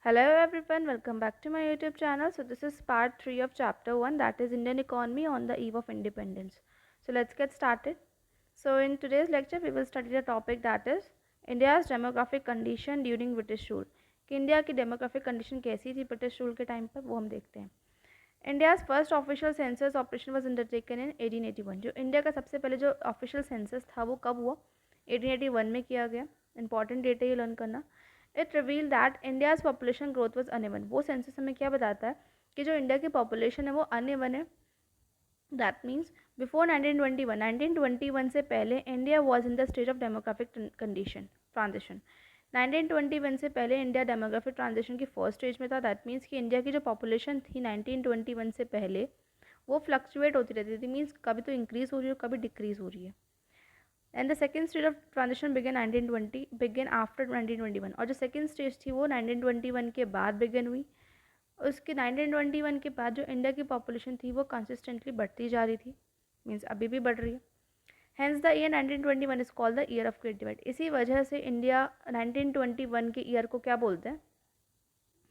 Hello everyone, welcome back to my YouTube channel. So this is part 3 of chapter 1, that is Indian economy on the eve of independence. So let's get started. So in today's lecture we will study the topic that is India's demographic condition during British rule. कि India की demographic condition कैसी थी British rule के time पर वो हम देखते हैं. India's first official census operation was undertaken in 1881. जो इंडिया का सबसे पहले जो official census था वो कब हुआ? 1881 में किया गया. इंपॉर्टेंट डेटा ये लर्न करना. It reveal that India's population growth was uneven. वो सेंसस हमें क्या बताता है कि जो इंडिया की पॉपुलेशन है वो अनइवन है. दैट मीन्स बिफोर 1921 से पहले India was in the stage of demographic condition transition. 1921 से पहले इंडिया डेमोग्राफिक ट्रांजिशन की फर्स्ट स्टेज में था. दैट मीन्स कि इंडिया की जो पॉपुलेशन थी 1921 से पहले वो फ्लक्चुएट होती रहती थी. मीन्स कभी तो इंक्रीज़ हो रही है कभी डिक्रीज़ हो रही है. And the second stage of transition began after 1921. और जो सेकेंड स्टेज थी वो 1921 के बाद बिगन हुई. उसके 1921 के बाद जो इंडिया की पॉपुलेशन थी वो कंसिस्टेंटली बढ़ती जा रही थी. मीन्स अभी भी बढ़ रही है. Hence the year 1921 is called the year of great divide. इसी वजह से इंडिया 1921 के ईयर को क्या बोलते हैं?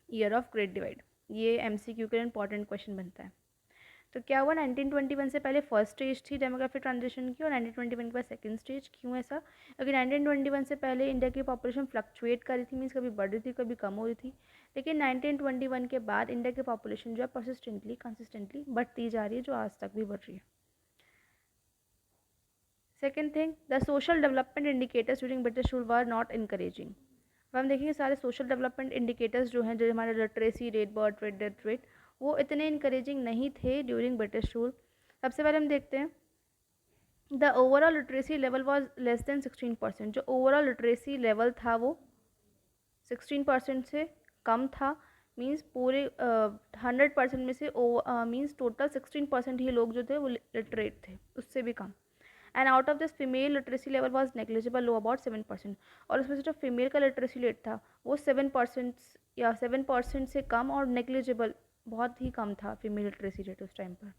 Year of great divide. ये MCQ के लिए इंपॉर्टेंट क्वेश्चन बनता है. तो क्या हुआ 1921 से पहले फर्स्ट स्टेज थी डेमोग्राफिक ट्रांजिशन की और 1921 के बाद सेकंड स्टेज. क्यों ऐसा? क्योंकि 1921 से पहले इंडिया की पॉपुलेशन फ्लक्चुएट कर रही थी. मीन्स कभी बढ़ रही थी कभी कम हो रही थी. लेकिन 1921 के बाद इंडिया की पॉपुलेशन जो है कंसिस्टेंटली बढ़ती जा रही है, जो आज तक भी बढ़ रही है. Second thing, the social development indicators during British rule were not encouraging. अब हम देखेंगे सारे सोशल डेवलपमेंट इंडिकेटर्स जो हैं, जो हमारे literacy rate, birth rate, death rate, वो इतने इनकरेजिंग नहीं थे ड्यूरिंग ब्रिटिश रूल. सबसे पहले हम देखते हैं the overall literacy level was less than 16%. जो ओवरऑल लिटरेसी लेवल था वो 16% से कम था. मीन्स पूरे 100% में से मीन्स टोटल 16% ही लोग जो थे वो लिटरेट थे, उससे भी कम. And out of this female literacy level was negligible, low about 7%. और उसमें से जो फीमेल का लिटरेसी रेट था वो 7% या 7% से कम और नेग्लिजिबल बहुत ही कम था फीमेल लिटरेसी रेट उस टाइम पर.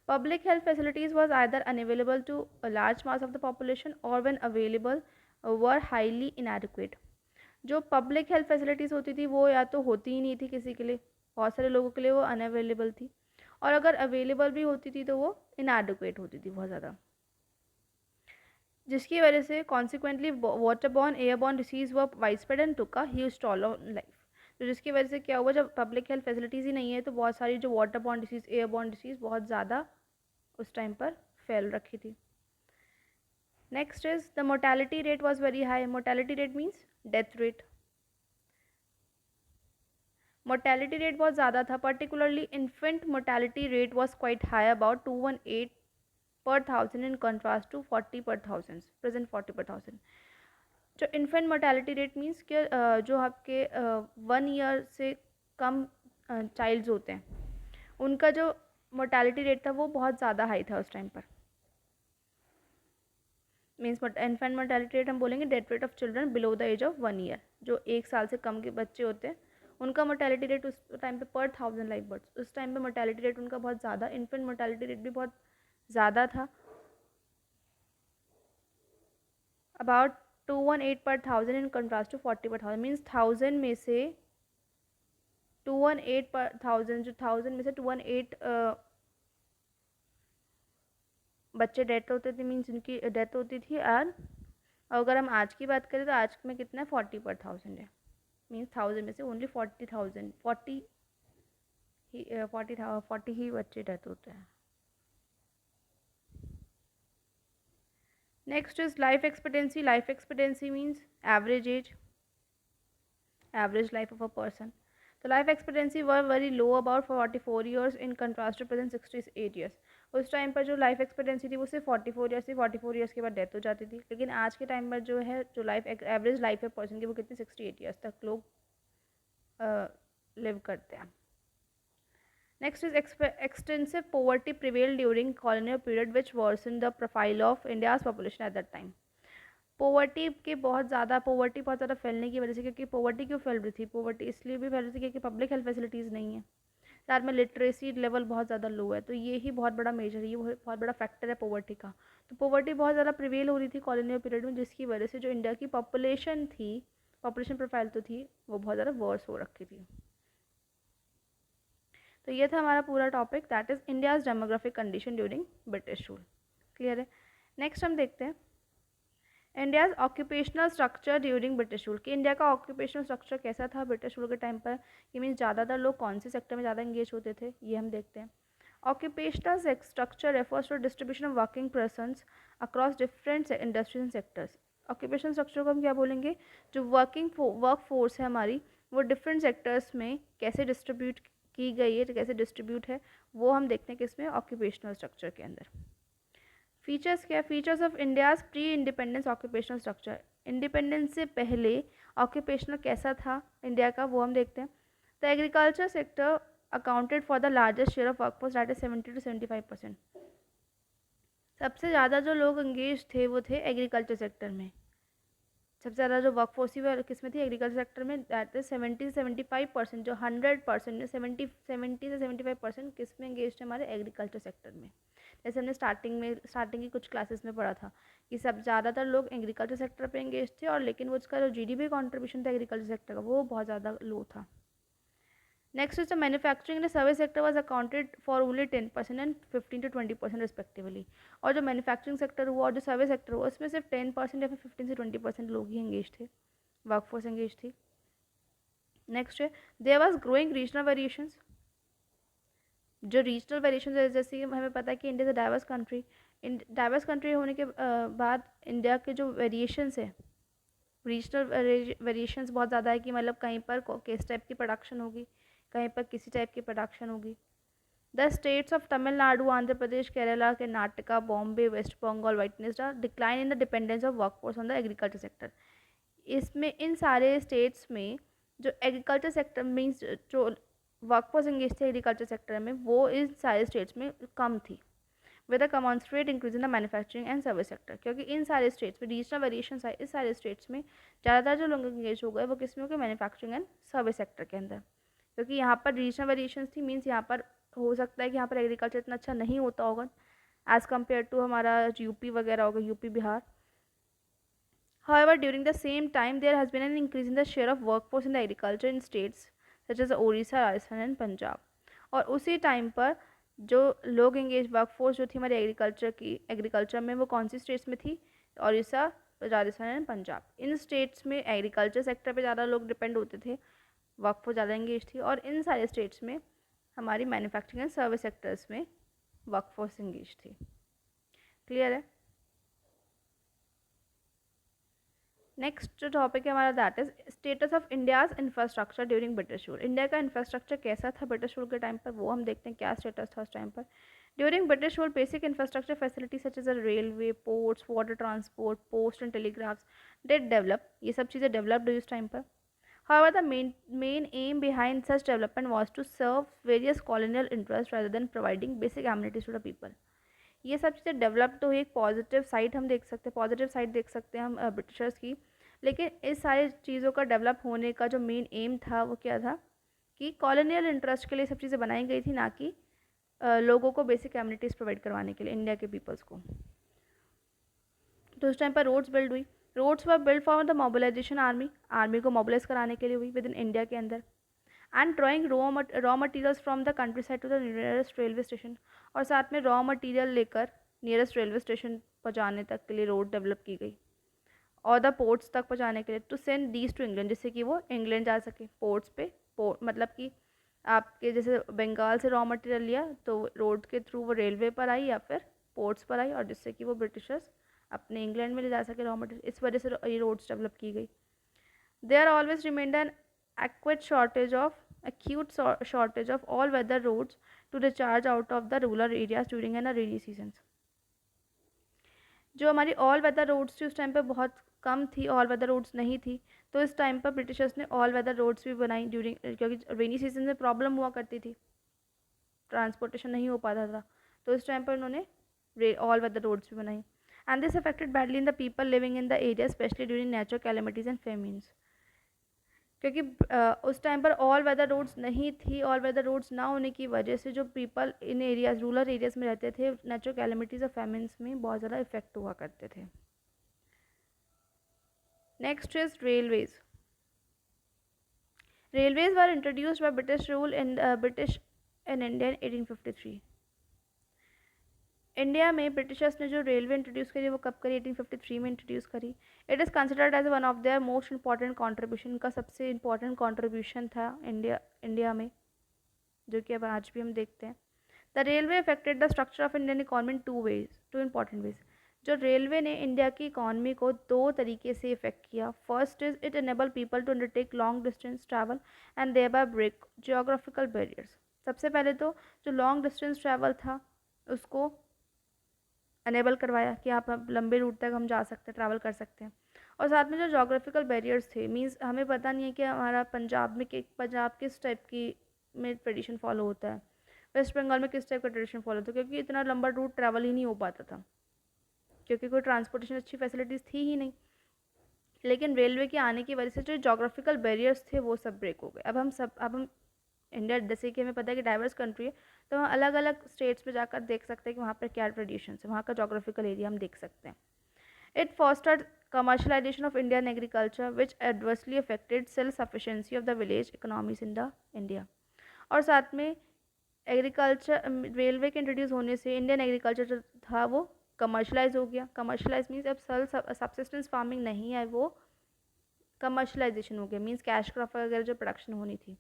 Public health facilities was either unavailable to a large mass of the population or when available were highly inadequate. जो पब्लिक हेल्थ फैसिलिटीज़ होती थी वो या तो होती ही नहीं थी किसी के लिए, बहुत सारे लोगों के लिए वो अनअवेलेबल थी, और अगर अवेलेबल भी होती थी तो वो इनएडिक्वेट होती थी बहुत ज़्यादा, जिसकी वजह से कॉन्सिक्वेंटली वाटरबॉर्न एयरबॉर्न डिसीज़ व widespread and took a huge toll on life. तो जिसकी वजह से क्या हुआ, जब पब्लिक हेल्थ फैसिलिटीज़ ही नहीं है तो बहुत सारी जो वाटरबॉर्न डिसीज़, एयरबॉर्न डिसीज़ बहुत ज़्यादा उस टाइम पर फैल रखी थी. Next is the mortality rate was very high. Mortality rate means death rate. Mortality rate बहुत ज़्यादा था. Particularly infant mortality rate was quite high, about 218 पर थाउजेंड इन कंट्रास्ट टू 40 पर थाउजेंड, प्रेजेंट 40 पर थाउजेंड. जो इन्फेंट मोर्टेलिटी रेट मीन्स कि जो आपके 1 ईयर से कम चाइल्ड्स होते हैं उनका जो मोर्टेलिटी रेट था वो बहुत ज़्यादा हाई था उस टाइम पर. मीन्स इन्फेंट मोर्टेलिटी रेट हम बोलेंगे death rate of children below the age of 1 year. जो 1 साल से कम के बच्चे होते हैं उनका मोर्टेलिटी रेट उस टाइम पे पर 1000 लाइफ बर्ड्स, उस टाइम पे मोर्टेलिटी रेट उनका बहुत ज़्यादा, इन्फेंट मोर्टेलिटी रेट भी बहुत ज़्यादा था, अबाउट 218 पर थाउजेंड इन कंट्रास्ट टू 40 पर थाउजेंड. मीन्स 1000 में से 218 पर थाउजेंड, जो 1000 में से 218 बच्चे डेथ होते थे, मीन्स उनकी डेथ होती थी. और अगर हम आज की बात करें तो आज में कितना है, 40 पर थाउजेंड है. मीन्स 1000 में से ओनली 40,000 40 ही बच्चे डेथ होते हैं. Next is life expectancy. Life expectancy means average age, average life of a person. तो life expectancy were very low, about 44 years in contrast to present 68 years. उस टाइम पर जो लाइफ एक्सपेक्टेंसी थी वो सिर्फ 44 ईयर्स थी. 44 ईयर्स के बाद डेथ हो जाती थी. लेकिन आज के टाइम पर जो है, जो लाइफ एवरेज लाइफ है पर्सन की, वो कितनी 68 ईयर्स तक लोग लिव करते हैं. Next is extensive poverty prevail during colonial period which worsen the profile of India's population at that time. Poverty बहुत ज़्यादा फैलने की वजह से, क्योंकि पोवर्टी क्यों फैल रही थी, पोवर्टी इसलिए भी फैल रही थी क्योंकि पब्लिक हेल्थ फैसिलिटीज़ नहीं है. साथ में लिटरेसी लेवल बहुत ज़्यादा लो है. तो ये ही बहुत बड़ा मेजर है, ये बहुत बड़ा फैक्टर है पोवर्टी का. तो पोवर्टी बहुत ज़्यादा प्रिवेल हो रही थी कॉलोनियल पीरियड में, जिसकी वजह से जो इंडिया की पॉपुलेशन थी पॉपुलेशन प्रोफाइल तो थी वो बहुत ज़्यादा वर्स हो रखी थी। तो ये था हमारा पूरा topic, that is India's demographic condition during British rule. Clear है। नेक्स्ट हम देखते हैं India's occupational structure during British rule, कि इंडिया का ऑक्यूपेशनल स्ट्रक्चर कैसा था ब्रिटिश रूल के टाइम पर। ये मीन्स ज़्यादातर लोग कौन से सेक्टर में ज़्यादा इंगेज होते थे, ये हम देखते हैं। Occupational structure refers to distribution of working persons across different industries and sectors. Occupational structure को हम क्या बोलेंगे, जो वर्क फोर्स है हमारी वो डिफरेंट सेक्टर्स में कैसे डिस्ट्रीब्यूट की गई है, कैसे डिस्ट्रीब्यूट है, वो हम देखते हैं किसमें, ऑक्यूपेशनल स्ट्रक्चर के अंदर। फीचर्स क्या, features of India's pre independence occupational structure, independence से पहले ऑक्यूपेशनल कैसा था इंडिया का, वो हम देखते हैं। The agriculture sector accounted for the largest share of workforce, that is 70 to 75%। सबसे ज़्यादा जो लोग इंगेज थे वो थे एग्रीकल्चर सेक्टर में। सबसे ज़्यादा जो वर्कफोर्स थी वो किस में थी, एग्रीकल्चर सेक्टर में, दैट इज 70 से 75%, जो 100% में 70 से 75% किस में इंगेज थे, हमारे एग्रीकल्चर सेक्टर में। जैसे हमने स्टार्टिंग की कुछ क्लासेस में पढ़ा था कि सब ज़्यादातर लोग एग्रीकल्चर सेक्टर पे एंगेज थे, और लेकिन वो उसका जो जीडीपी कंट्रीब्यूशन था एग्रीकल्चर सेक्टर का वो बहुत ज़्यादा लो था। Next is the manufacturing and service sector was accounted for only 10% and 15 to 20% respectively. और जो मैन्युफैक्चरिंग सेक्टर हुआ और जो सर्विस सेक्टर हुआ उसमें सिर्फ 10% या फिर 15 से 20% लोग ही एंगेज थे, वर्कफोर्स एंगेज थी। नेक्स्ट है there was growing regional variations. जो रीजनल वेरिएशन है, जैसे हमें पता है कि India is a diverse country, diverse country होने के बाद इंडिया के जो वेरिएशंस है, रीजनल वेरिएशंस बहुत ज़्यादा है, कि मतलब कहीं पर किस टाइप की प्रोडक्शन होगी, कहीं पर किसी टाइप की प्रोडक्शन होगी। The states of Tamil Nadu, Andhra Pradesh, Kerala, Karnataka, Bombay, west Bengal, witnessed a decline in the dependence of workforce on the agriculture sector. इसमें इन सारे स्टेट्स में जो एग्रीकल्चर सेक्टर मीन्स जो वर्कफोर्स इंगेज थे एग्रीकल्चर सेक्टर में, वो इन सारे स्टेट्स में कम थी, with a commensurate increase in the manufacturing and service sector. क्योंकि इन सारे स्टेट्स में रीजनल वेरिएशन है, इस सारे स्टेट्स में ज़्यादातर जो लोग इंगेज हो गए वो किस में हो गए, मैन्युफैक्चरिंग एंड सर्विस सेक्टर के अंदर। क्योंकि यहाँ पर रीजनल वेरिएशन थी, मीन्स यहाँ पर हो सकता है कि यहाँ पर एग्रीकल्चर इतना अच्छा नहीं होता होगा एज़ कम्पेयर टू हमारा यूपी वगैरह होगा, UP Bihar. However, during the same time, there has been an increase in the share of workforce in the agriculture in states such as Orissa, Rajasthan and Punjab. और उसी time पर जो लोग engage workforce जो थी हमारी एग्रीकल्चर में, वो कौन सी स्टेट्स में थी, Odisha, Rajasthan and Punjab. In states में एग्रीकल्चर सेक्टर पे ज़्यादा लोग डिपेंड होते थे, वर्कफोर्स ज़्यादा एंगेज थी, और इन सारे स्टेट्स में हमारी मैन्युफैक्चरिंग एंड सर्विस सेक्टर्स में वर्कफोर्स एंगेज थी। क्लियर है। नेक्स्ट जो टॉपिक है हमारा that is status of India's infrastructure during British rule. India का इंफ्रास्ट्रक्चर कैसा था ब्रिटिश रूल के टाइम पर, वो हम देखते हैं क्या स्टेटस था उस टाइम पर। During British rule basic infrastructure facility such as railway, ports, water transport, post and telegraphs did develop, ये सब चीज़ें डेवलप्ड हुई उस टाइम पर। However, the main aim behind such development was to serve various colonial interests rather than providing basic amenities to the people. ये सब चीज़ें develop तो एक पॉजिटिव साइड हम देख सकते हैं, पॉजिटिव साइड देख सकते हैं हम ब्रिटिशर्स की, लेकिन इस सारी चीज़ों का डेवलप होने का जो मेन एम था वो क्या था कि कॉलोनियल इंटरेस्ट के लिए सब चीज़ें बनाई गई थी, ना कि लोगों को बेसिक एमिनिटीज़ प्रोवाइड करवाने के लिए इंडिया के पीपल्स को। तो उस टाइम पर रोड्स बिल्ड हुई, roads were build for the mobilisation army को मोबिलाइज कराने के लिए हुई विद इन इंडिया के अंदर, and drawing raw materials from the countryside to the nearest railway station, और साथ में रॉ मटीरियल लेकर नियरेस्ट रेलवे स्टेशन पहुँचाने तक के लिए रोड डेवलप की गई, और द पोर्ट्स तक पहुँचाने के लिए to send these to England, जिससे कि वो इंग्लैंड जा सके। पोर्ट्स पे मतलब कि आपके जैसे बंगाल से रॉ मटेरियल लिया तो रोड के थ्रू वो रेलवे पर आई या फिर पोर्ट्स पर आई, और जिससे कि वो ब्रिटिशर्स अपने इंग्लैंड में ले जा सके रॉ मटेरियल, इस वजह से ये रोड्स डेवलप की गई। There always remained an acute shortage of all weather roads to recharge out of the rural areas during a rainy seasons। जो हमारी ऑल वेदर रोड्स थी उस टाइम पे बहुत कम थी, ऑल वेदर रोड्स नहीं थी, तो इस टाइम पर ब्रिटिशर्स ने ऑल वेदर रोड्स भी बनाई ड्यूरिंग, क्योंकि रेनी सीजन में प्रॉब्लम हुआ करती थी, ट्रांसपोर्टेशन नहीं हो पाता था, तो इस टाइम पर उन्होंने ऑल वेदर रोड्स भी बनाई। And this affected badly in the people living in the area specially during natural calamities and famines. क्योंकि उस टाइम पर ऑल वेदर रोड्स नहीं थी, ऑल वेदर रोड्स ना होने की वजह से जो people in areas rural areas में रहते थे नेचुरल कैलेमिटीज़ और फेमिन्स में बहुत ज़्यादा इफेक्ट हुआ करते थे। Next is railways. Railways were introduced by British rule in British in India in 1853. India में ब्रिटिशर्स ने जो रेलवे इंट्रोड्यूस करी वो कब करी? 1853 में इंट्रोड्यूस करी. It is considered as one of their most important contribution. का सबसे इंपॉर्टेंट कॉन्ट्रीब्यूशन था इंडिया में, जो कि अब आज भी हम देखते हैं. The railway affected the structure of Indian economy in two important ways. जो रेलवे ने इंडिया की इकॉनमी को दो तरीके से इफेक्ट किया. First is it enable people to undertake long distance travel and thereby break geographical barriers. सबसे पहले तो जो लॉन्ग डिस्टेंस ट्रैवल था उसको अनेबल करवाया कि आप लंबे रूट तक हम जा सकते हैं, ट्रैवल कर सकते हैं. और साथ में जो जोग्राफिकल बैरियर्स थे, मींस हमें पता नहीं है कि हमारा पंजाब किस टाइप की में ट्रेडिशन फॉलो होता है, वेस्ट बंगाल में किस टाइप का ट्रेडिशन फॉलो होता है, क्योंकि इतना लंबा रूट ट्रैवल ही नहीं हो पाता था, क्योंकि कोई ट्रांसपोर्टेशन अच्छी फैसिलिटीज़ थी ही नहीं. लेकिन रेलवे के आने की वजह से जो जोग्राफिकल बैरियर्स थे वो सब ब्रेक हो गए. अब हम इंडिया, जैसे कि हमें पता है कि डाइवर्स कंट्री है, तो हम अलग अलग स्टेट्स में जाकर देख सकते हैं कि वहाँ पर क्या ट्रेडिशंस है, वहाँ का जोग्राफिकल एरिया हम देख सकते हैं. It fostered commercialization of Indian agriculture which adversely affected self-sufficiency of the village economies in the India. और साथ में एग्रीकल्चर रेलवे के इंट्रोड्यूस होने से इंडियन एग्रीकल्चर जो था वो कमर्शलाइज हो गया. कमर्शलाइज मीन्स अब सबसिस्टेंस फार्मिंग नहीं है, वो कमर्शलाइजेशन हो गया. मीन्स कैश क्रॉप वगैरह जो प्रोडक्शन होनी थी,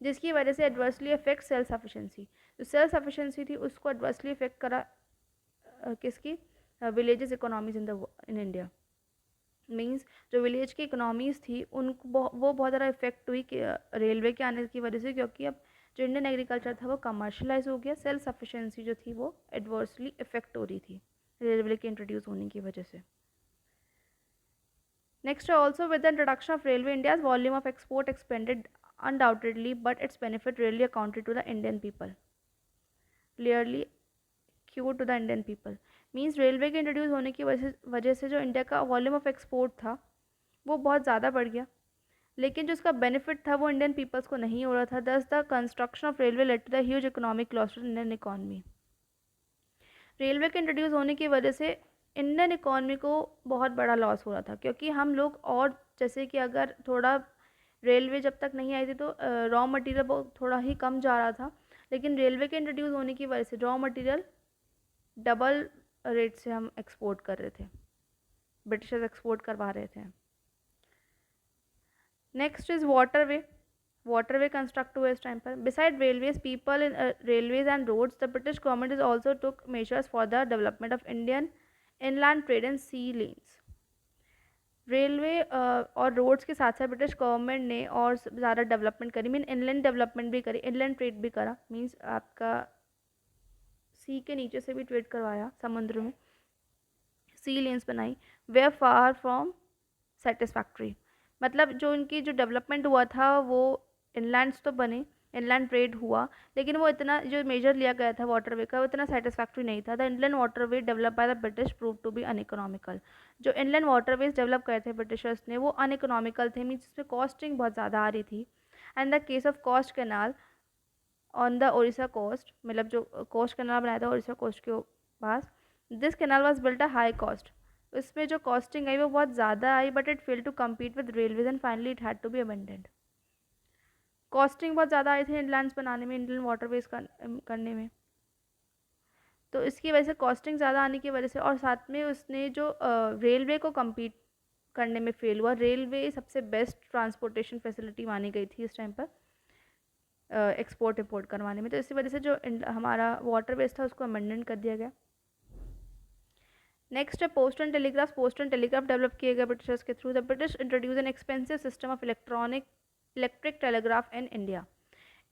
जिसकी वजह से एडवर्सली अफेक्ट सेल्फ सफिशेंसी. जो सेल्फ सफिशेंसी थी उसको एडवर्सली अफेक्ट करा किसकी? Villages economies in India. Means जो विलेज की इकोनॉमीज़ थी उनको वो बहुत ज़्यादा इफेक्ट हुई कि रेलवे के आने की वजह से, क्योंकि अब जो इंडियन एग्रीकल्चर था वो कमर्शलाइज हो गया. सेल्फ सफिशेंसी जो थी वो एडवर्सली इफेक्ट हो रही थी रेलवे के इंट्रोड्यूस होने की वजह से. Next, also with the introduction of railway India's volume of export expanded undoubtedly, but its benefit really accounted to the Indian people, clearly cure to the Indian people. Means railway के introduce होने की वजह से जो India का volume of export था वो बहुत ज़्यादा बढ़ गया, लेकिन जो उसका बेनिफिट था वो इंडियन पीपल्स को नहीं हो रहा था. Thus the construction of railway led to the huge economic loss to Indian economy. Railway के इंट्रोड्यूस होने की वजह से इंडियन इकॉनमी को बहुत बड़ा लॉस हो रहा था, क्योंकि हम लोग, और जैसे कि अगर थोड़ा रेलवे जब तक नहीं आई थी तो रॉ मटेरियल थोड़ा ही कम जा रहा था, लेकिन रेलवे के इंट्रोड्यूस होने की वजह से रॉ मटेरियल डबल रेट से हम एक्सपोर्ट कर रहे थे, ब्रिटिशर्स एक्सपोर्ट करवा रहे थे. नेक्स्ट इज वाटरवे कंस्ट्रक्ट हुए इस टाइम पर. Beside railways people in railways and roads, the British government is also took measures for the development of Indian inland trade and sea lanes. Railway और roads के साथ साथ British government ने और ज़्यादा डेवलपमेंट करी. मीन इनलैंड डेवलपमेंट भी करी, इनलैंड ट्रेड भी करा. मीन्स आपका सी के नीचे से भी ट्रेड करवाया, समुद्र में सी लेन्स बनाई. वे फार फ्रॉम सेटिस्फैक्ट्री. मतलब जो इनकी जो डेवलपमेंट हुआ था वो इनलैंड्स तो बने, इनलैंड ट्रेड हुआ, लेकिन वो इतना जो मेजर लिया गया था वाटरवे का वो इतना सेटिस्फैक्ट्री नहीं था. The Indian waterway develop by the British prove to be uneconomical. जो इंडियन वाटरवेज डेवलप करे थे ब्रिटिशर्स ने वो अनइकोनॉमिकल थे, मीन्स इसमें कॉस्टिंग बहुत ज़्यादा आ रही थी. And the case of coast canal on the Odisha coast, मतलब जो कोस्ट कैनाल बनाया था ओडिशा कोस्ट के पास, this canal was built a high cost. इसमें जो कॉस्टिंग आई वो बहुत ज़्यादा आई, but it fail to compete with railways and finally it had to be abandoned. Costing बहुत ज़्यादा आई थी इंडलैंड्स बनाने में, इंडियन वाटरवेज करने में, तो इसकी वजह से कॉस्टिंग ज़्यादा आने की वजह से, और साथ में उसने जो रेलवे को कम्पीट करने में फेल हुआ. रेलवे सबसे बेस्ट ट्रांसपोर्टेशन फैसिलिटी मानी गई थी इस टाइम पर एक्सपोर्ट इम्पोर्ट करवाने में, तो इसी वजह से जो हमारा वाटरवेज था उसको अमेंडमेंट कर दिया गया. नेक्स्ट है post and telegraph. Post and telegraph develop किए गए ब्रिटिशर्स के थ्रू. The British introduce an expensive system of electric telegraph in India.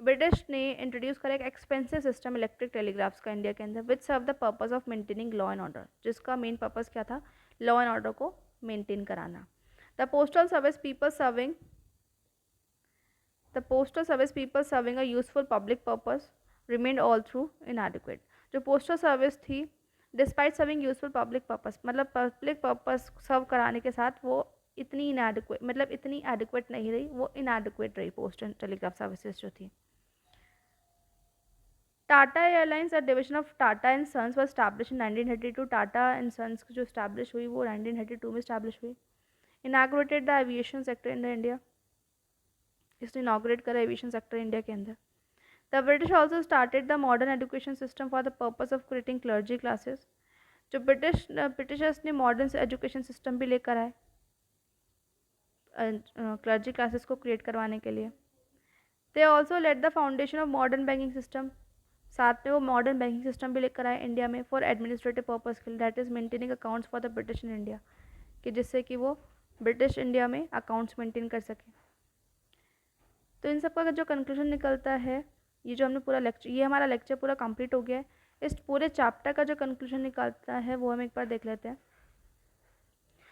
British ने इंट्रोड्यूस करा एक एक्सपेंसिव सिस्टम इलेक्ट्रिक टेलीग्राफ्स का इंडिया के अंदर, which serve the purpose of maintaining law and order, जिसका मेन पर्पज़ क्या था? लॉ एंड ऑर्डर को मेंटेन कराना. The postal service people serving a useful public purpose remained all through इनएडिक्वेट. जो postal service थी despite serving useful public purpose, मतलब public purpose सर्व कराने के साथ वो इतनी इनएडिक्वेट, मतलब इतनी एडिक्वेट नहीं रही, वो इनएडिक्वेट रही पोस्ट एंड टेलीग्राफ सर्विसेज जो थी. Tata Airlines, a division of Tata and Sons, was establish in 1932. Tata and Sons जो स्टैब्लिश हुई वो 1932 में स्टैब्लिश हुई. Inaugurated the aviation sector in India. इसने इनाग्रेट करा एविएशन सेक्टर इंडिया के अंदर। The British also started the modern education system for the purpose of creating clergy classes. जो ब्रिटिशर्स ने मॉडर्न एजुकेशन सिस्टम भी लेकर आए क्लर्जी क्लासेस को क्रिएट करवाने के लिए। They also let the foundation of modern banking system, साथ में वो मॉडर्न बैंकिंग सिस्टम भी लेकर आए इंडिया में फॉर एडमिनिस्ट्रेटिव पर्पज़ के लिए, that is maintaining accounts for the British in India, कि जिससे कि वो ब्रिटिश इंडिया में अकाउंट्स मेंटेन कर सकें। तो इन सब का जो कंक्लूजन निकलता है, ये जो हमने पूरा लेक्चर, ये हमारा लेक्चर पूरा कंप्लीट हो गया है। इस पूरे चैप्टर का जो कंक्लूजन निकलता है वो हम एक बार देख लेते हैं।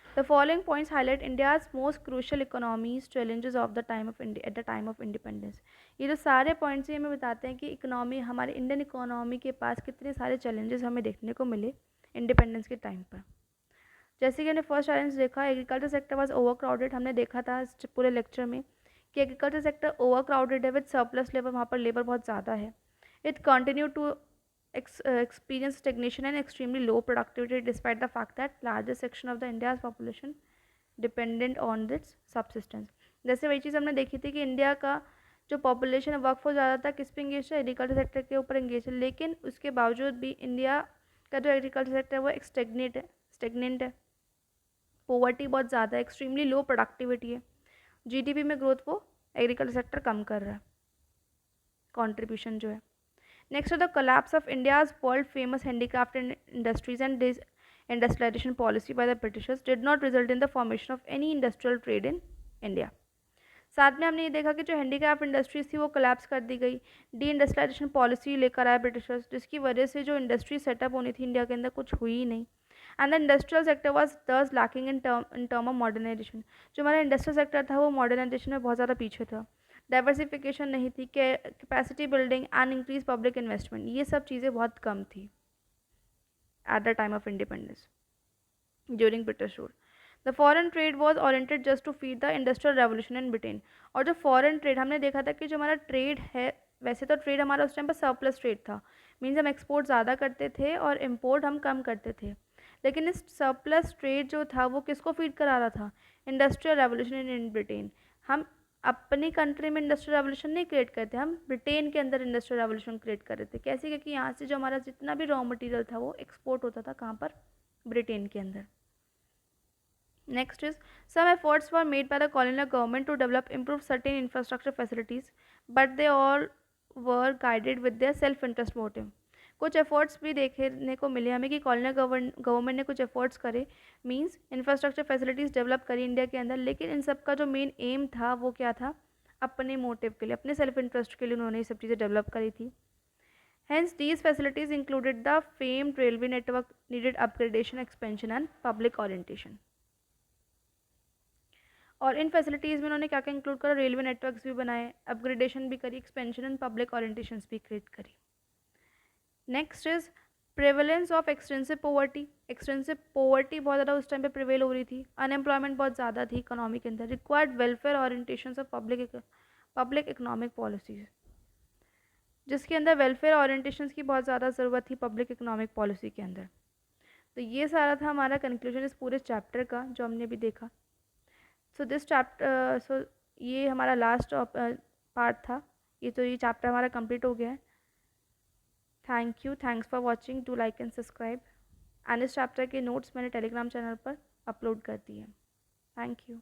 The following points highlight India's most crucial economies challenges of the time of India at the time of independence। ये जो सारे पॉइंट्स ये हमें बताते हैं कि इकोनॉमी, हमारे इंडियन इकोनॉमी के पास कितने सारे चैलेंजेस हमें देखने को मिले इंडिपेंडेंस के टाइम पर। जैसे कि हमने फर्स्ट चैलेंज देखा, agriculture sector was overcrowded. हमने देखा था इस पूरे लेक्चर में कि एग्रीकल्चर सेक्टर ओवर क्राउडेड है विद सरप्लस लेबर, वहाँ पर लेबर बहुत ज़्यादा है। It continue to experience stagnation and extremely low productivity despite the fact that largest section of the India's population dependent on its subsistence। जैसे वही चीज़ हमने देखी थी कि इंडिया का जो पॉपुलेशन वर्कफोर्स ज़्यादा था किस पे इंगेज है, एग्रीकल्चर सेक्टर के ऊपर इंगेज है, लेकिन उसके बावजूद भी इंडिया का जो एग्रीकल्चर सेक्टर है वो स्टेगनेंट है। पोवर्टी बहुत ज़्यादा है, एक्सट्रीमली लो प्रोडक्टिविटी है। जीडीपी में ग्रोथ वो एग्रीकल्चर सेक्टर कम कर रहा है, कॉन्ट्रीब्यूशन जो है। Next, the collapse of India's world-famous handicraft industries and industrialization policy by the Britishers did not result in the formation of any industrial trade in India। साथ में हमने ये देखा कि जो हैंडीक्राफ्ट इंडस्ट्रीज थी वो कोलैप्स कर दी गई, डी इंडस्ट्रियलाइजेशन पॉलिसी लेकर आए ब्रिटिशर्स, जिसकी वजह से जो इंडस्ट्री सेटअप होनी थी इंडिया के अंदर कुछ हुई ही नहीं। And the industrial sector was thus lacking in term of modernisation. जो हमारा इंडस्ट्रियल सेक्टर था वो मॉडर्नाइजेशन में बहुत ज़्यादा पीछे था। डाइवर्सिफिकेशन नहीं थी, capacity building and increase public investment, ये सब चीज़ें बहुत कम थी at the time of independence during British rule. The foreign trade was oriented just to feed the industrial revolution in Britain. और जो फॉरेन ट्रेड हमने देखा था कि जो हमारा ट्रेड है, वैसे तो ट्रेड हमारा उस टाइम पर सरप्लस ट्रेड था, मीन्स हम एक्सपोर्ट ज़्यादा करते थे और इम्पोर्ट हम कम करते थे, लेकिन इस सरप्लस ट्रेड जो था वो किसको फीड करा रहा था, इंडस्ट्रियल रेवोल्यूशन इन ब्रिटेन। हम अपनी कंट्री में इंडस्ट्रियल रेवोल्यूशन नहीं क्रिएट करते, हम ब्रिटेन के अंदर इंडस्ट्रियल रेवोल्यूशन क्रिएट कर रहे थे। कैसे? क्योंकि यहाँ से जो हमारा जितना भी रॉ मटेरियल था वो एक्सपोर्ट होता था, कहाँ पर, ब्रिटेन के अंदर। Next is, some efforts were made by the colonial government to develop improve certain infrastructure facilities, but they all were guided with their self interest motive। कुछ एफर्ट्स भी देखने को मिले हमें कि कॉलोनियल गवर्नमेंट ने कुछ एफर्ट्स करे, मींस इंफ्रास्ट्रक्चर फैसिलिटीज़ डेवलप करी इंडिया के अंदर, लेकिन इन सब का जो मेन एम था वो क्या था, अपने मोटिव के लिए, अपने सेल्फ इंटरेस्ट के लिए उन्होंने ये सब चीज़ें डेवलप करी थी। Hence, these facilities included the famed railway network, needed upgradation, expansion and public orientation। और इन फैसिलिटीज़ में उन्होंने क्या क्या इंक्लूड करा, रेलवे नेटवर्क्स भी बनाए, अपग्रेडेशन भी करी, एक्सपेंशन एंड पब्लिक ओरिएंटेशंस भी क्रिएट करी। Next is prevalence of extensive poverty. Extensive poverty बहुत ज़्यादा उस टाइम पे प्रिवेल हो रही थी, अनएम्प्लॉयमेंट बहुत ज़्यादा थी इकोनॉमी के अंदर। Required welfare orientation of public economic policies, जिसके अंदर वेलफेयर ओरिएंटेशन की बहुत ज़्यादा ज़रूरत थी पब्लिक इकोनॉमिक पॉलिसी के अंदर। तो ये सारा था हमारा कंक्लूजन इस पूरे चैप्टर का जो हमने अभी देखा। सो दिस चैप्टर, सो ये हमारा लास्ट पार्ट था, ये चैप्टर हमारा कंप्लीट हो गया है। Thank you, thanks for watching, do like and subscribe. And इस चैप्टर के नोट्स मैंने टेलीग्राम चैनल पर अपलोड कर दिए हैं। Thank you.